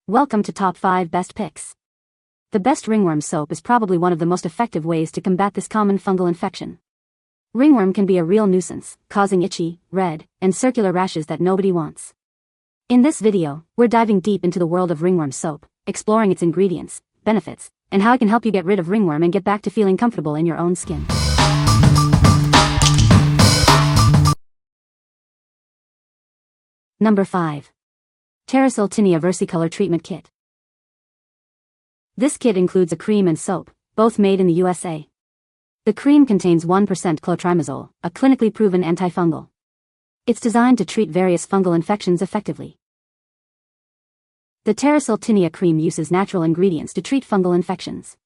Welcome to Top 5 Best Picks. The best ringworm soap is probably one of the most effective ways to combat this common fungal infection. Ringworm can be a real nuisance, causing itchy, red, and circular rashes that nobody wants. In this video, we're diving deep into the world of ringworm soap, exploring its ingredients, benefits, and how it can help you get rid of ringworm and get back to feeling comfortable in your own skin. Number 5. Terrasil Tinea Versicolor Treatment Kit. This kit includes a cream and soap, both made in the USA. The cream contains 1% clotrimazole, a clinically proven antifungal. It's designed to treat various fungal infections effectively. The Terrasil Tinea cream uses natural ingredients to treat fungal infections.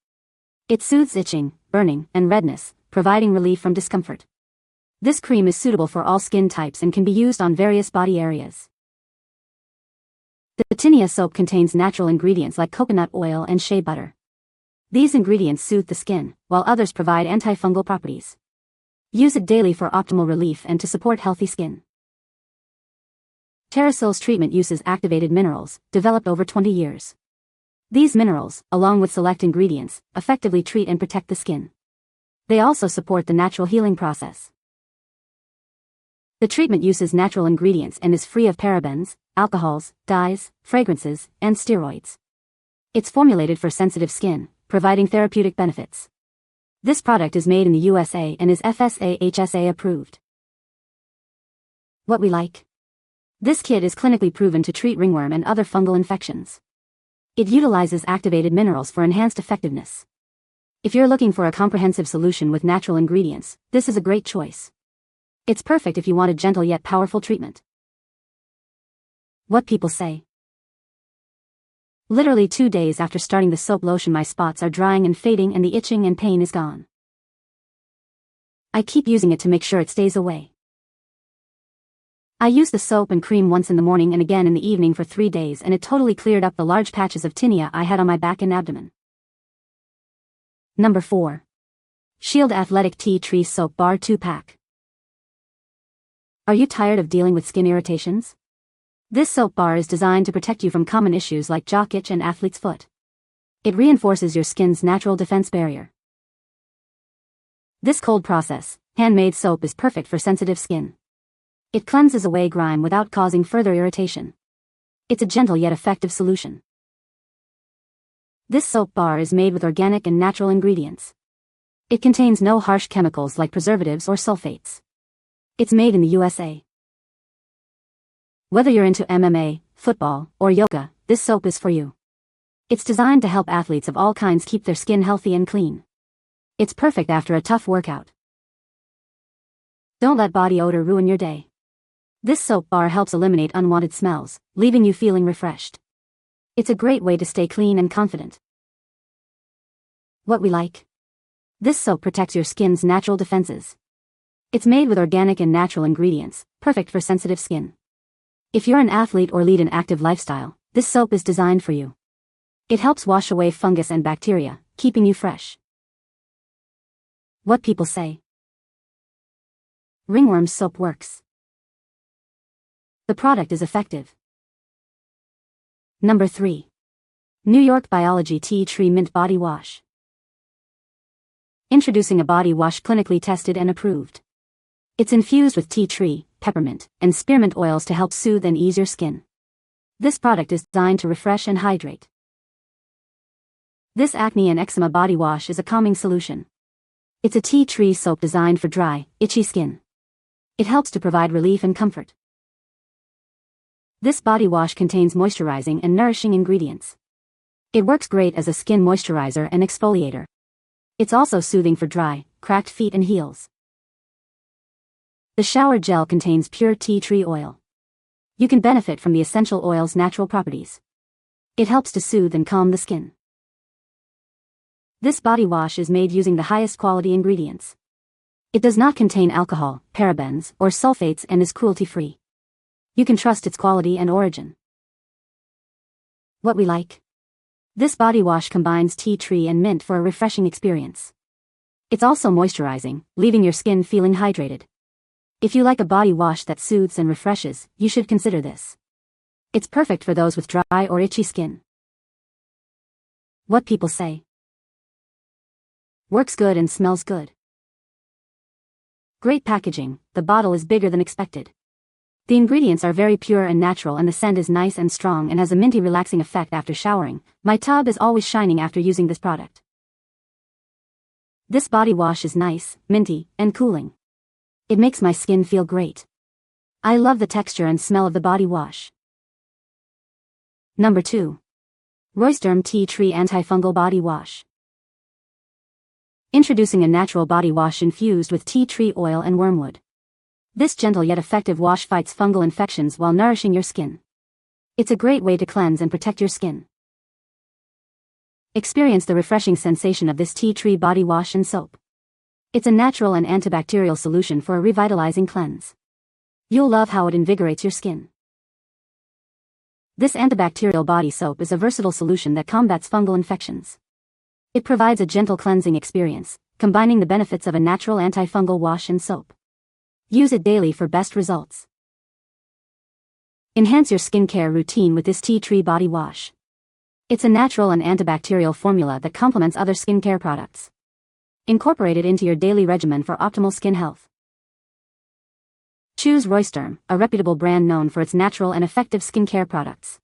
It soothes itching, burning, and redness, providing relief from discomfort. This cream is suitable for all skin types and can be used on various body areas. The Tinea soap contains natural ingredients like coconut oil and shea butter. These ingredients soothe the skin, while others provide antifungal properties. Use it daily for optimal relief and to support healthy skin. Terrasil's treatment uses activated minerals, developed over 20 years. These minerals, along with select ingredients, effectively treat and protect the skin. They also support the natural healing process. The treatment uses natural ingredients and is free of parabens, alcohols, dyes, fragrances, and steroids. It's formulated for sensitive skin, providing therapeutic benefits. This product is made in the USA and is FSA/HSA approved. What we like. This kit is clinically proven to treat ringworm and other fungal infections. It utilizes activated minerals for enhanced effectiveness. If you're looking for a comprehensive solution with natural ingredients, this is a great choice. It's perfect if you want a gentle yet powerful treatment. What people say. Literally 2 days after starting the soap lotion, my spots are drying and fading and the itching and pain is gone. I keep using it to make sure it stays away. I use the soap and cream once in the morning and again in the evening for 3 days, and it totally cleared up the large patches of tinea I had on my back and abdomen. Number 4. Shield Athletic Tea Tree Soap Bar 2-pack. Are you tired of dealing with skin irritations? This soap bar is designed to protect you from common issues like jock itch and athlete's foot. It reinforces your skin's natural defense barrier. This cold process, handmade soap is perfect for sensitive skin. It cleanses away grime without causing further irritation. It's a gentle yet effective solution. This soap bar is made with organic and natural ingredients. It contains no harsh chemicals like preservatives or sulfates. It's made in the USA. Whether you're into MMA, football, or yoga, this soap is for you. It's designed to help athletes of all kinds keep their skin healthy and clean. It's perfect after a tough workout. Don't let body odor ruin your day. This soap bar helps eliminate unwanted smells, leaving you feeling refreshed. It's a great way to stay clean and confident. What we like. This soap protects your skin's natural defenses. It's made with organic and natural ingredients, perfect for sensitive skin. If you're an athlete or lead an active lifestyle, this soap is designed for you. It helps wash away fungus and bacteria, keeping you fresh. What people say. Ringworm soap works. The product is effective. Number 3. New York Biology Tea Tree Mint Body Wash. Introducing a body wash clinically tested and approved. It's infused with tea tree, peppermint, and spearmint oils to help soothe and ease your skin. This product is designed to refresh and hydrate. This acne and eczema body wash is a calming solution. It's a tea tree soap designed for dry, itchy skin. It helps to provide relief and comfort. This body wash contains moisturizing and nourishing ingredients. It works great as a skin moisturizer and exfoliator. It's also soothing for dry, cracked feet and heels. The shower gel contains pure tea tree oil. You can benefit from the essential oil's natural properties. It helps to soothe and calm the skin. This body wash is made using the highest quality ingredients. It does not contain alcohol, parabens, or sulfates and is cruelty-free. You can trust its quality and origin. What we like. This body wash combines tea tree and mint for a refreshing experience. It's also moisturizing, leaving your skin feeling hydrated. If you like a body wash that soothes and refreshes, you should consider this. It's perfect for those with dry or itchy skin. What people say. Works good and smells good. Great packaging, the bottle is bigger than expected. The ingredients are very pure and natural and the scent is nice and strong and has a minty relaxing effect after showering. My tub is always shining after using this product. This body wash is nice, minty, and cooling. It makes my skin feel great. I love the texture and smell of the body wash. Number 2. Roycederm Tea Tree Antifungal Body Wash. Introducing a natural body wash infused with tea tree oil and wormwood. This gentle yet effective wash fights fungal infections while nourishing your skin. It's a great way to cleanse and protect your skin. Experience the refreshing sensation of this tea tree body wash and soap. It's a natural and antibacterial solution for a revitalizing cleanse. You'll love how it invigorates your skin. This antibacterial body soap is a versatile solution that combats fungal infections. It provides a gentle cleansing experience, combining the benefits of a natural antifungal wash and soap. Use it daily for best results. Enhance your skincare routine with this tea tree body wash. It's a natural and antibacterial formula that complements other skincare products. Incorporate it into your daily regimen for optimal skin health. Choose Roycederm, a reputable brand known for its natural and effective skincare products.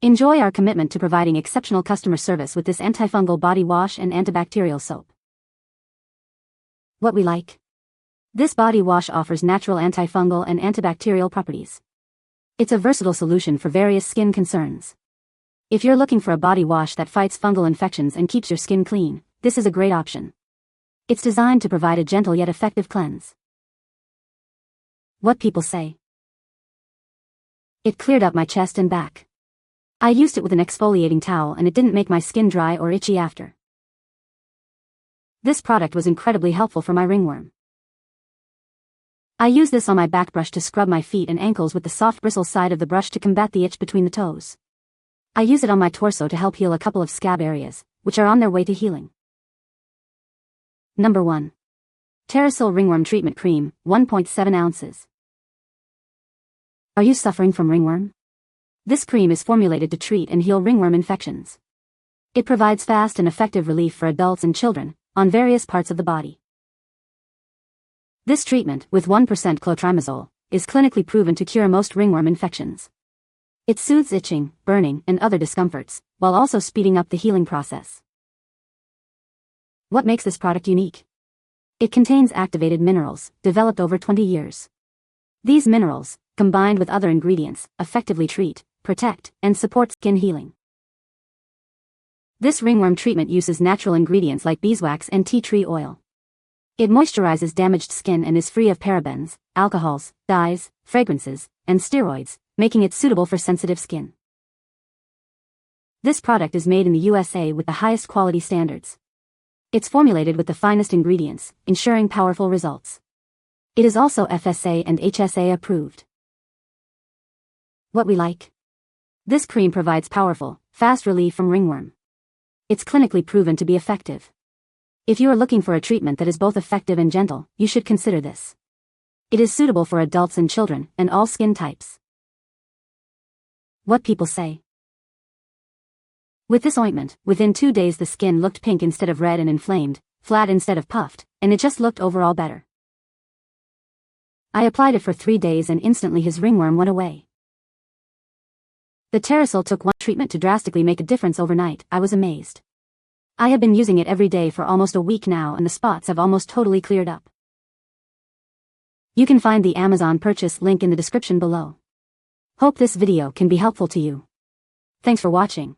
Enjoy our commitment to providing exceptional customer service with this antifungal body wash and antibacterial soap. What we like. This body wash offers natural antifungal and antibacterial properties. It's a versatile solution for various skin concerns. If you're looking for a body wash that fights fungal infections and keeps your skin clean, this is a great option. It's designed to provide a gentle yet effective cleanse. What people say. It cleared up my chest and back. I used it with an exfoliating towel and it didn't make my skin dry or itchy after. This product was incredibly helpful for my ringworm. I use this on my back brush to scrub my feet and ankles with the soft bristle side of the brush to combat the itch between the toes. I use it on my torso to help heal a couple of scab areas, which are on their way to healing. Number 1. Terrasil Ringworm Treatment Cream, 1.7 ounces. Are you suffering from ringworm? This cream is formulated to treat and heal ringworm infections. It provides fast and effective relief for adults and children, on various parts of the body. This treatment, with 1% clotrimazole, is clinically proven to cure most ringworm infections. It soothes itching, burning, and other discomforts, while also speeding up the healing process. What makes this product unique? It contains activated minerals, developed over 20 years. These minerals, combined with other ingredients, effectively treat, protect, and support skin healing. This ringworm treatment uses natural ingredients like beeswax and tea tree oil. It moisturizes damaged skin and is free of parabens, alcohols, dyes, fragrances, and steroids, making it suitable for sensitive skin. This product is made in the USA with the highest quality standards. It's formulated with the finest ingredients, ensuring powerful results. It is also FSA and HSA approved. What we like. This cream provides powerful, fast relief from ringworm. It's clinically proven to be effective. If you are looking for a treatment that is both effective and gentle, you should consider this. It is suitable for adults and children, and all skin types. What people say. With this ointment, within 2 days the skin looked pink instead of red and inflamed, flat instead of puffed, and it just looked overall better. I applied it for 3 days and instantly his ringworm went away. The Terrasil took one treatment to drastically make a difference overnight. I was amazed. I have been using it every day for almost a week now and the spots have almost totally cleared up. You can find the Amazon purchase link in the description below. Hope this video can be helpful to you. Thanks for watching.